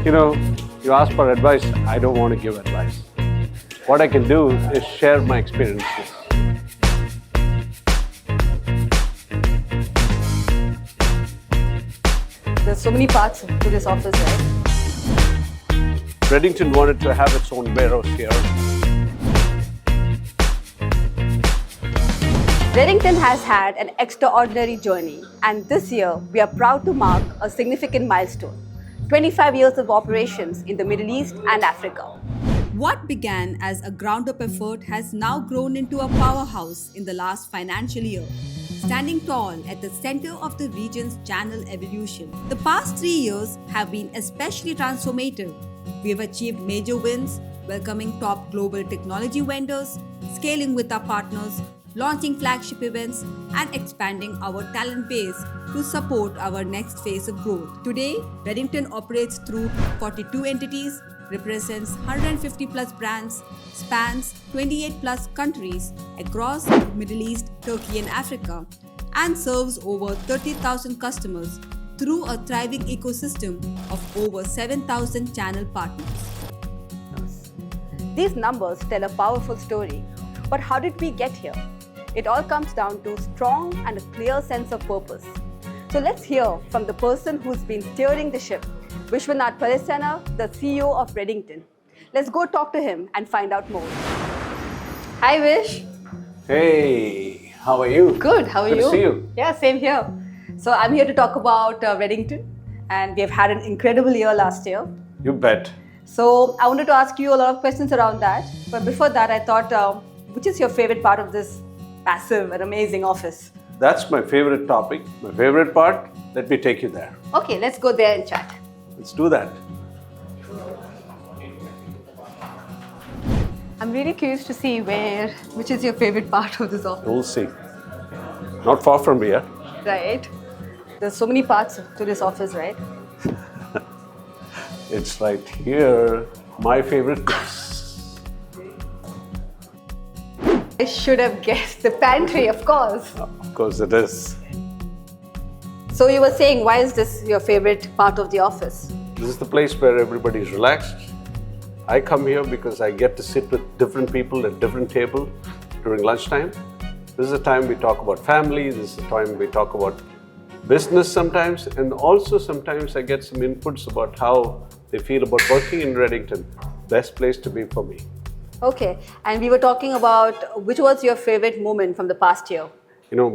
You know, you ask for advice, I don't want to give advice. What I can do is share my experiences. There's so many parts to this office, right? Redington wanted to have its own warehouse here. Redington has had an extraordinary journey, and this year we are proud to mark a significant milestone: 25 years of operations in the Middle East and Africa. What began as a ground-up effort has now grown into a powerhouse in the last financial year, standing tall at the center of the region's channel evolution. The past 3 years have been especially transformative. We have achieved major wins, welcoming top global technology vendors, scaling with our partners, launching flagship events, and expanding our talent base to support our next phase of growth. Today, Redington operates through 42 entities, represents 150 plus brands, spans 28 plus countries across the Middle East, Turkey, and Africa, and serves over 30,000 customers through a thriving ecosystem of over 7,000 channel partners. These numbers tell a powerful story, but how did we get here? It all comes down to strong and a clear sense of purpose. So let's hear from the person who's been steering the ship, Viswanath Pallasena, the CEO of Redington. Let's go talk to him and find out more. Hi Vish. Hey, how are you? Good, how are you? Good to see you. Yeah, same here. So I'm here to talk about Redington, and we have had an incredible year last year. You bet. So I wanted to ask you a lot of questions around that. But before that, I thought, which is your favorite part of this massive and amazing office? That's my favorite topic. My favorite part, let me take you there. Okay, let's go there and chat. Let's do that. I'm really curious to see which is your favorite part of this office. We'll see. Not far from here. Right. There's so many parts to this office, right? It's right here, my favorite place. I should have guessed the pantry, of course. Of course it is. So you were saying, why is this your favorite part of the office? This is the place where everybody's relaxed. I come here because I get to sit with different people at different tables during lunchtime. This is the time we talk about family, this is the time we talk about business sometimes, and also sometimes I get some inputs about how they feel about working in Redington. Best place to be for me. Okay, and we were talking about which was your favorite moment from the past year? You know,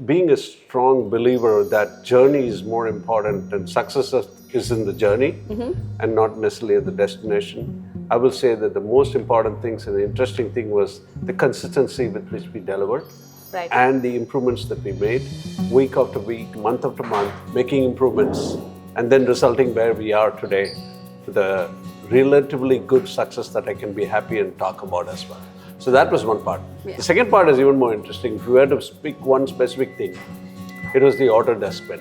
being a strong believer that journey is more important and success is in the journey and not necessarily at the destination. I will say that the most important things and the interesting thing was the consistency with which we delivered. Right. And the improvements that we made week after week, month after month, making improvements and then resulting where we are today with a relatively good success that I can be happy and talk about as well. So that was one part. Yeah. The second part is even more interesting. If you were to pick one specific thing, it was the order desk bin.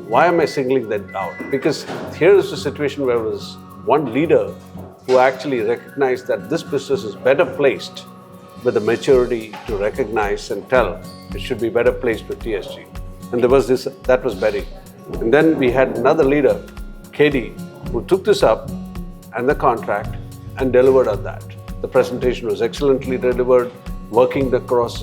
Why am I singling that out? Because here is a situation where there was one leader who actually recognized that this business is better placed with the maturity to recognize and tell it should be better placed with TSG. And there was this, that was Betty. And then we had another leader, Katie, who took this up and the contract and delivered on that. The presentation was excellently delivered, working across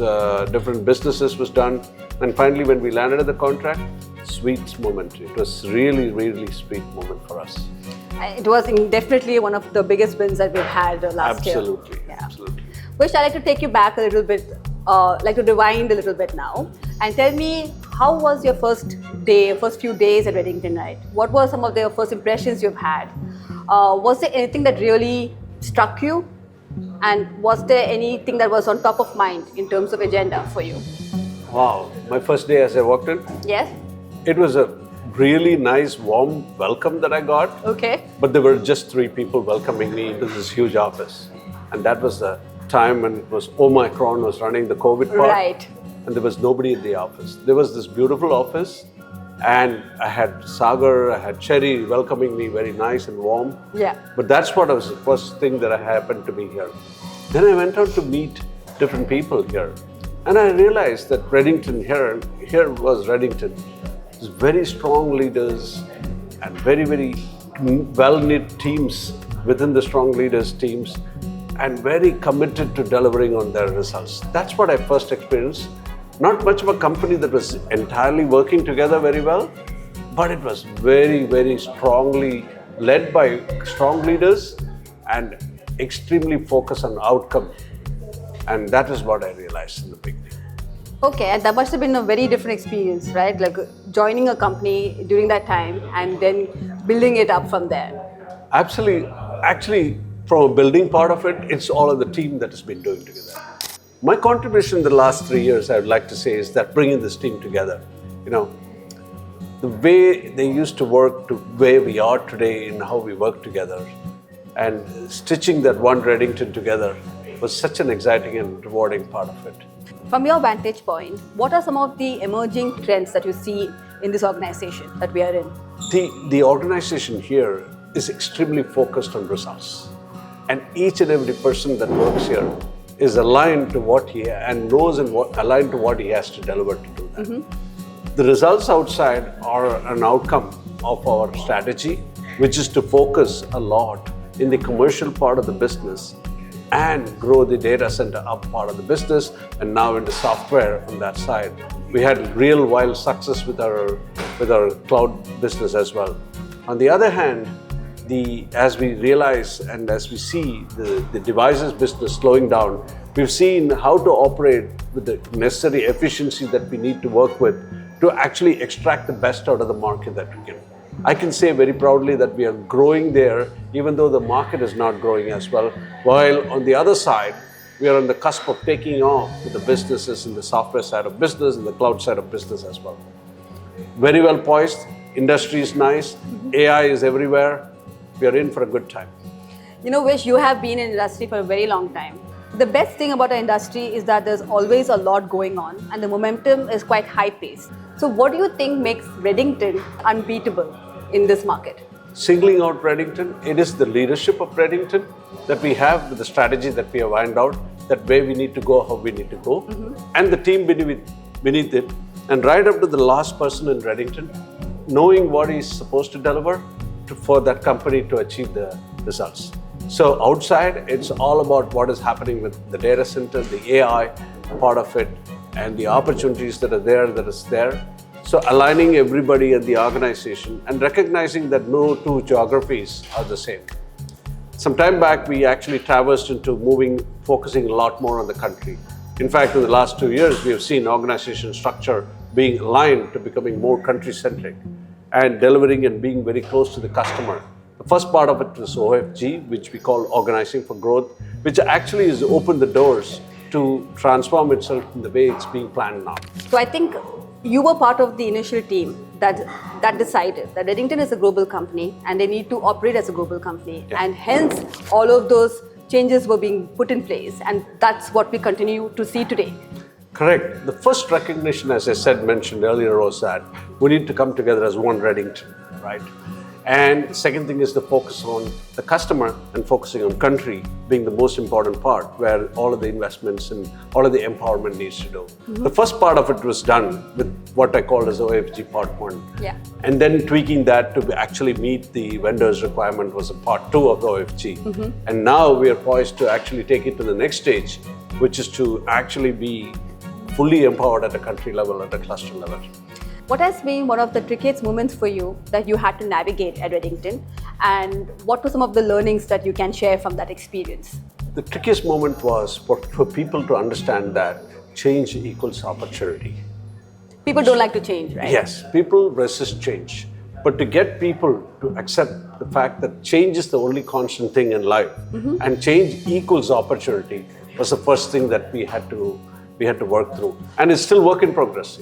different businesses was done. And finally, when we landed at the contract, sweet moment. It was really, really sweet moment for us. It was definitely one of the biggest wins that we've had last year. Absolutely, Yeah. absolutely. Wish, I'd like to take you back a little bit, like to rewind a little bit now, and tell me, how was your first few days at Redington, right? What were some of the first impressions you've had? Was there anything that really struck you? And was there anything that was on top of mind in terms of agenda for you? Wow, my first day as I walked in, Yes? it was a really nice, warm welcome that I got. Okay. But there were just 3 people welcoming me into this huge office. And that was the time when it was Omicron was running the COVID part. Right. And there was nobody in the office. There was this beautiful office and I had Sagar, I had Cherry welcoming me very nice and warm. Yeah. But that's what was the first thing that happened to me here. Then I went on to meet different people here. And I realized that Redington here was Redington. It's very strong leaders and very, very well-knit teams within the strong leaders teams, and very committed to delivering on their results. That's what I first experienced. Not much of a company that was entirely working together very well, but it was very, very strongly led by strong leaders and extremely focused on outcome. And that is what I realized in the beginning. Okay, and that must have been a very different experience, right? Like joining a company during that time and then building it up from there. Absolutely. Actually, from a building part of it, it's all of the team that has been doing together. My contribution in the last 3 years, I would like to say, is that bringing this team together. The way they used to work to where we are today and how we work together, and stitching that one Redington together was such an exciting and rewarding part of it. From your vantage point, what are some of the emerging trends that you see in this organization that we are in? The organization here is extremely focused on results. And each and every person that works here is aligned to what he and knows and aligned to what he has to deliver to do that. Mm-hmm. The results outside are an outcome of our strategy, which is to focus a lot in the commercial part of the business and grow the data center up part of the business, and now into software on that side. We had real wild success with our cloud business as well. On the other hand, as we realize and as we see the devices business slowing down, we've seen how to operate with the necessary efficiency that we need to work with to actually extract the best out of the market that we can. I can say very proudly that we are growing there, even though the market is not growing as well, while on the other side, we are on the cusp of taking off with the businesses in the software side of business and the cloud side of business as well. Very well poised, industry is nice, AI is everywhere. We are in for a good time. Vish, you have been in industry for a very long time. The best thing about our industry is that there's always a lot going on and the momentum is quite high-paced. So what do you think makes Redington unbeatable in this market? Singling out Redington, it is the leadership of Redington that we have with the strategy that we have ironed out, that where we need to go, how we need to go, and the team beneath it, and right up to the last person in Redington, knowing what he's supposed to deliver for that company to achieve the results. So outside, it's all about what is happening with the data center, the AI part of it, and the opportunities that are there. So aligning everybody at the organization and recognizing that no two geographies are the same. Some time back, we actually traversed into focusing a lot more on the country. In fact, in the last 2 years, we have seen organization structure being aligned to becoming more country-centric and delivering and being very close to the customer. The first part of it was OFG, which we call Organizing for Growth, which actually has opened the doors to transform itself in the way it's being planned now. So I think you were part of the initial team that decided that Redington is a global company and they need to operate as a global company. Yeah. And hence, all of those changes were being put in place. And that's what we continue to see today. Correct. The first recognition, as I mentioned earlier, was that we need to come together as one Redington, right? And second thing is the focus on the customer and focusing on country being the most important part, where all of the investments and all of the empowerment needs to do. Mm-hmm. The first part of it was done with what I called as OFG part 1. Yeah. And then tweaking that to actually meet the vendor's requirement was a part 2 of the OFG. Mm-hmm. And now we are poised to actually take it to the next stage, which is to actually be fully empowered at a country level, at a cluster level. What has been one of the trickiest moments for you that you had to navigate at Redington, and what were some of the learnings that you can share from that experience? The trickiest moment was for people to understand that change equals opportunity. People don't like to change, right? Yes, people resist change. But to get people to accept the fact that change is the only constant thing in life, and change equals opportunity was the first thing that we had to work through. And it's still work in progress.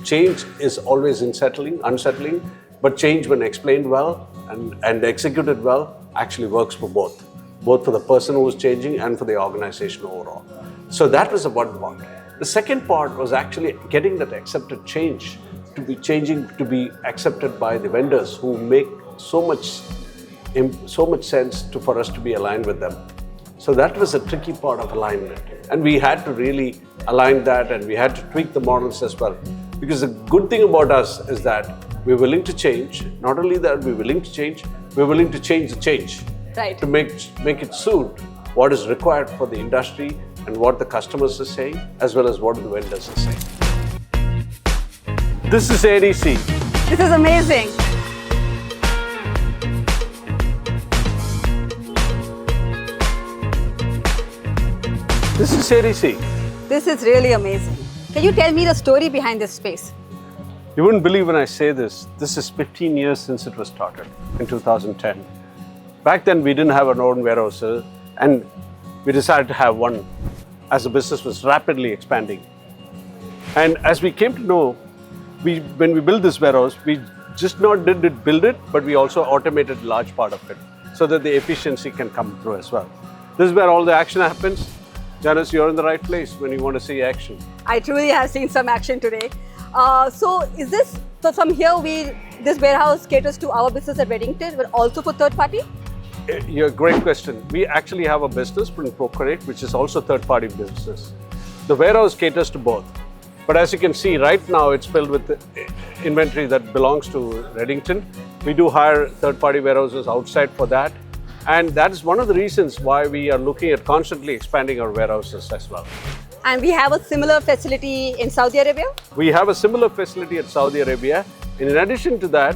Change is always unsettling, but change when explained well and executed well actually works for both for the person who is changing and for the organization overall. So that was the one part. The second part was actually getting that accepted change to be accepted by the vendors who make so much sense for us to be aligned with them. So that was a tricky part of alignment. And we had to really align that, and we had to tweak the models as well. Because the good thing about us is that we're willing to change. Not only that we're willing to change, we're willing to change the change. Right. To make it suit what is required for the industry and what the customers are saying, as well as what the vendors are saying. This is ADC. This is amazing. This is ADC. This is really amazing. Can you tell me the story behind this space? You wouldn't believe when I say this. This is 15 years since it was started in 2010. Back then, we didn't have our own warehouse, and we decided to have one as the business was rapidly expanding. And as we came to know, when we built this warehouse, we just not did build it, but we also automated a large part of it so that the efficiency can come through as well. This is where all the action happens. Janice, you're in the right place when you want to see action. I truly have seen some action today. So from here, this warehouse caters to our business at Redington, but also for third party? Yeah, great question. We actually have a business in Procurate, which is also third-party business. The warehouse caters to both. But as you can see, right now it's filled with inventory that belongs to Redington. We do hire third-party warehouses outside for that. And that is one of the reasons why we are looking at constantly expanding our warehouses as well. And we have a similar facility in Saudi Arabia? We have a similar facility at Saudi Arabia. And in addition to that,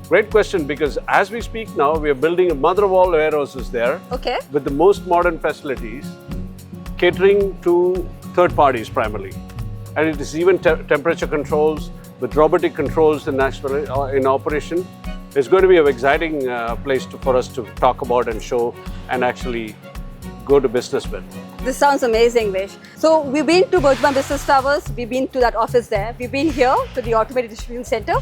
great question, because as we speak now, we are building a mother of all warehouses there. Okay. With the most modern facilities, catering to third parties primarily. And it is even temperature controls with robotic controls in operation. It's going to be an exciting place for us to talk about and show and actually go to business with. This sounds amazing, Vish. So we've been to Burjman Business Towers, we've been to that office there, we've been here to the Automated Distribution Center.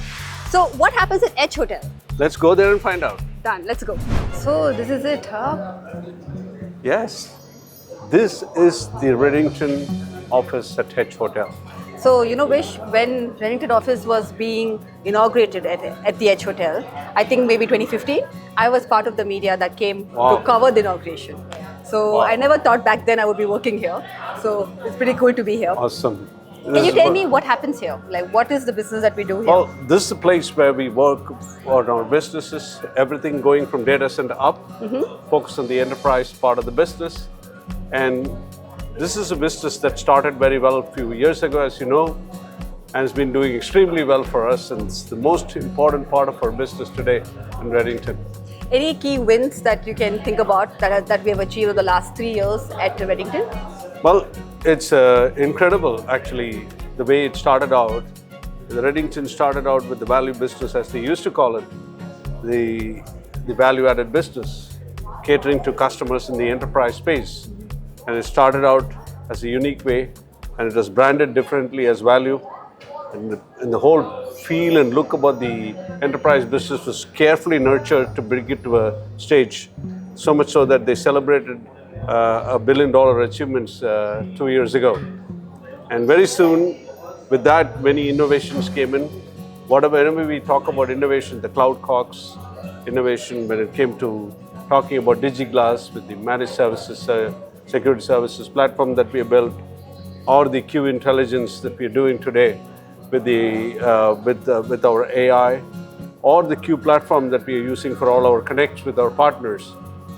So what happens at Edge Hotel? Let's go there and find out. Done, let's go. So this is it, huh? Yes, this is the Redington office at Edge Hotel. So, Vish, when Redington office was being inaugurated at the Edge Hotel, I think maybe 2015, I was part of the media that came to cover the inauguration. So I never thought back then I would be working here. So it's pretty cool to be here. Awesome. Can you tell me what happens here? Like, what is the business that we do here? Well, this is the place where we work on our businesses, everything going from data center up, focus on the enterprise part of the business. And this is a business that started very well a few years ago, as you know, and has been doing extremely well for us. And it's the most important part of our business today in Redington. Any key wins that you can think about that we have achieved over the last 3 years at Redington? Well, it's incredible, actually, the way it started out. The Redington started out with the value business, as they used to call it, the value-added business, catering to customers in the enterprise space. And it started out as a unique way, and it was branded differently as value. And the whole feel and look about the enterprise business was carefully nurtured to bring it to a stage, so much so that they celebrated $1 billion achievements 2 years ago. And very soon, with that, many innovations came in. Whenever we talk about innovation, the Cloud Cox innovation, when it came to talking about DigiGlass with the managed services, security services platform that we built, or the Q Intelligence that we're doing today with our AI, or the Q platform that we are using for all our connects with our partners.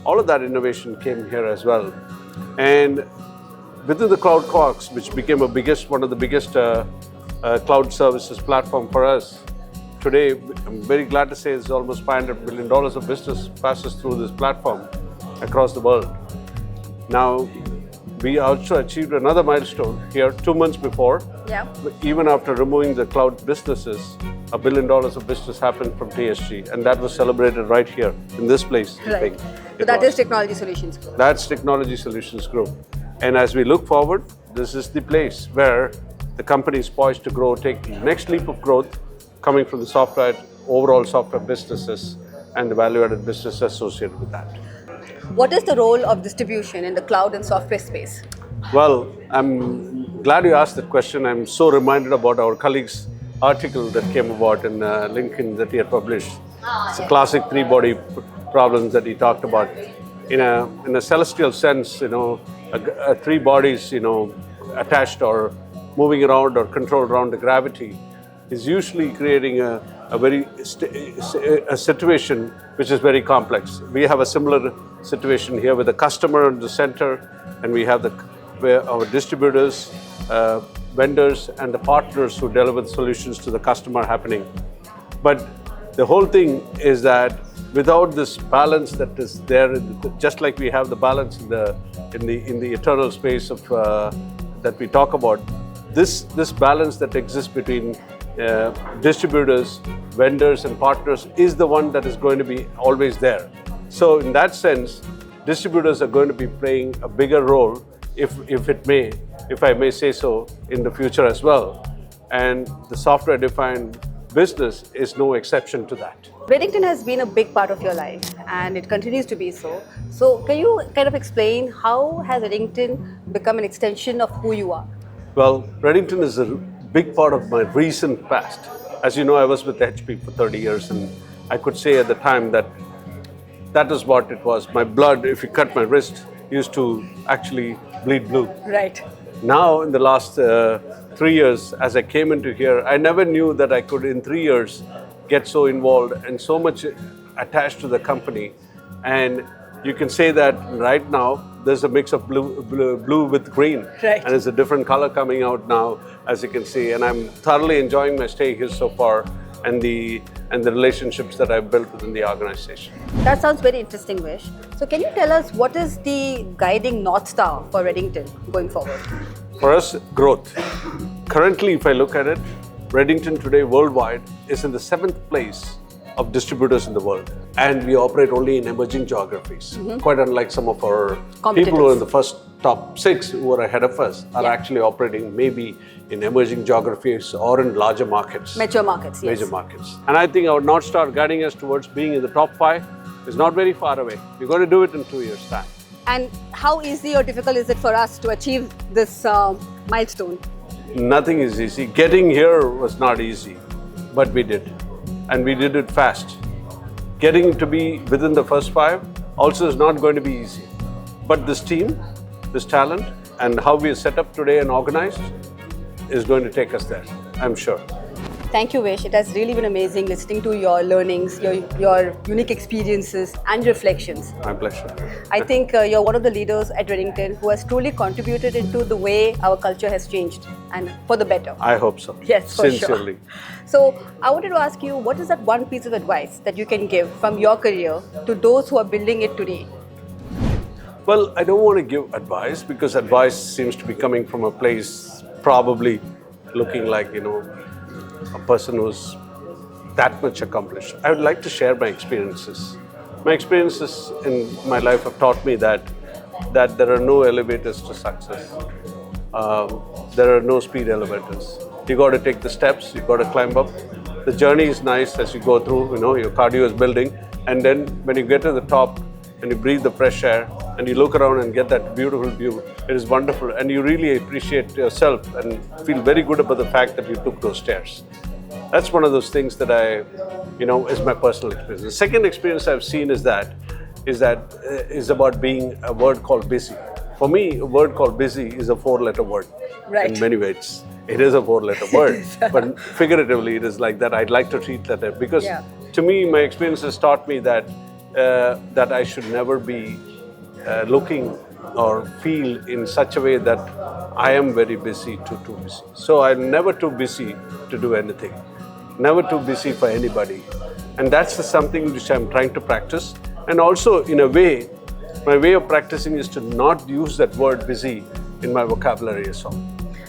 All of that innovation came here as well. And within the Cloud Cox, which became one of the biggest cloud services platform for us, today I'm very glad to say it's almost $500 billion of business passes through this platform across the world. Now, we also achieved another milestone here 2 months before. Yeah. Even after removing the cloud businesses, $1 billion of business happened from TSG, and that was celebrated right here in this place. Right. So that is Technology Solutions Group. That's Technology Solutions Group. And as we look forward, this is the place where the company is poised to grow, take the next leap of growth coming from the overall software businesses and the value-added business associated with that. What is the role of distribution in the cloud and software space? Well, I'm glad you asked that question. I'm so reminded about our colleague's article that came about in LinkedIn that he had published. It's a classic three-body problems that he talked about. In a celestial sense, three bodies, attached or moving around or controlled around the gravity is usually creating a a situation which is very complex. We have a similar situation here with the customer in the center, and we have our distributors, vendors, and the partners who deliver the solutions to the customer happening. But the whole thing is that without this balance that is there, just like we have the balance in the eternal space of that we talk about, this balance that exists between distributors, vendors, and partners is the one that is going to be always there. So in that sense, distributors are going to be playing a bigger role, if I may say so, in the future as well. And the software-defined business is no exception to that. Redington has been a big part of your life, and it continues to be so. So can you kind of explain how has Redington become an extension of who you are? Well, Redington is a big part of my recent past. As you know, I was with HP for 30 years, and I could say at the time that is what it was. My blood, if you cut my wrist, used to actually bleed blue. Right. Now, in the last 3 years, as I came into here, I never knew that I could, in 3 years, get so involved and so much attached to the company. And you can say that right now, there's a mix of blue with green. Right. And it's a different color coming out now, as you can see. And I'm thoroughly enjoying my stay here so far, and the relationships that I've built within the organization. That sounds very interesting, Vish. So can you tell us what is the guiding North Star for Redington going forward? For us, growth. Currently, if I look at it, Redington today worldwide is in the 7th place of distributors in the world. And we operate only in emerging geographies. Quite unlike some of our people who are in the first top 6 who are ahead of us are actually operating maybe in emerging geographies or in larger markets. Mature markets, yes. Major markets. And I think our North Star guiding us towards being in the top 5 is not very far away. We're going to do it in 2 years' time. And how easy or difficult is it for us to achieve this milestone? Nothing is easy. Getting here was not easy, but we did. And we did it fast. Getting to be within the first 5 also is not going to be easy. But this team, this talent, and how we are set up today and organized is going to take us there, I'm sure. Thank you, Vish. It has really been amazing listening to your learnings, your unique experiences and reflections. My pleasure. I think you're one of the leaders at Redington who has truly contributed into the way our culture has changed, and for the better. I hope so. Yes, for Sincerely. sure. So I wanted to ask you, what is that one piece of advice that you can give from your career to those who are building it today? Well, I don't want to give advice because advice seems to be coming from a place probably looking like, a person who's that much accomplished. I would like to share my experiences. My experiences in my life have taught me that there are no elevators to success. There are no speed elevators. You got to take the steps, you got to climb up. The journey is nice as you go through, your cardio is building. And then when you get to the top and you breathe the fresh air and you look around and get that beautiful view, it is wonderful. And you really appreciate yourself and feel very good about the fact that you took those stairs. That's one of those things that is my personal experience. The second experience I've seen is about being a word called busy. For me, a word called busy is a 4-letter word. Right. In many ways, it is a 4-letter word, but figuratively it is like that. I'd like to treat that because to me, my experience has taught me that I should never be looking or feel in such a way that I am very busy to too busy. So I'm never too busy to do anything, never too busy for anybody. And that's something which I'm trying to practice. And also, in a way, my way of practicing is to not use that word busy in my vocabulary as well.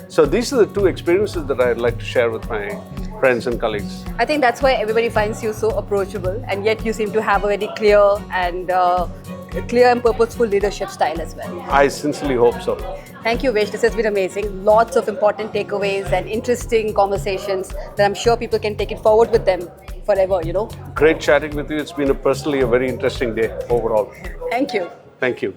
So these are the 2 experiences that I'd like to share with my friends and colleagues. I think that's why everybody finds you so approachable, and yet you seem to have a very clear and purposeful leadership style as well. I sincerely hope so. Thank you, Vish. This has been amazing. Lots of important takeaways and interesting conversations that I'm sure people can take it forward with them forever, Great chatting with you. It's been personally a very interesting day overall. Thank you. Thank you.